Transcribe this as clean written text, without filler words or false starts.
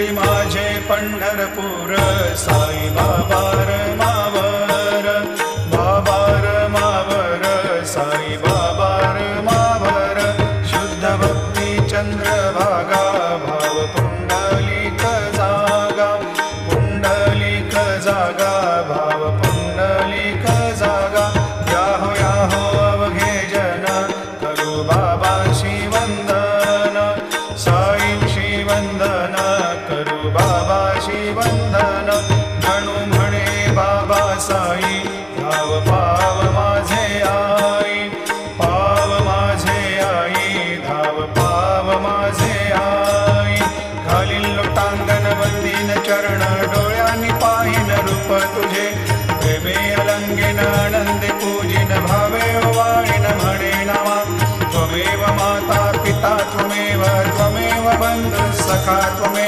सोडी माझे पंढरपूर साई बाबा मावर बाबा मावर साई बाबा मावर शुद्ध भक्ती चंद्रभागा भाव पुंडलिक जागा भाव पुंडलिक जागा याहो अवघे जन करू बाबाशी वंदन साईंशी वंदन करू बाबाशी वंदन म्हणू म्हणे बाबा साई धाव पाव माझे आई पाव माझे आई धाव पाव माझे आई घालील लोटांगण वंदीन चरण डोळ्यांनी पाहिन रूप तुझे प्रेमे अलंगेन आनंदे पूजिन भावे वाळीन म्हणे नामा त्वमेव माता पिता त्वमेव बंधु सखा त्वमेव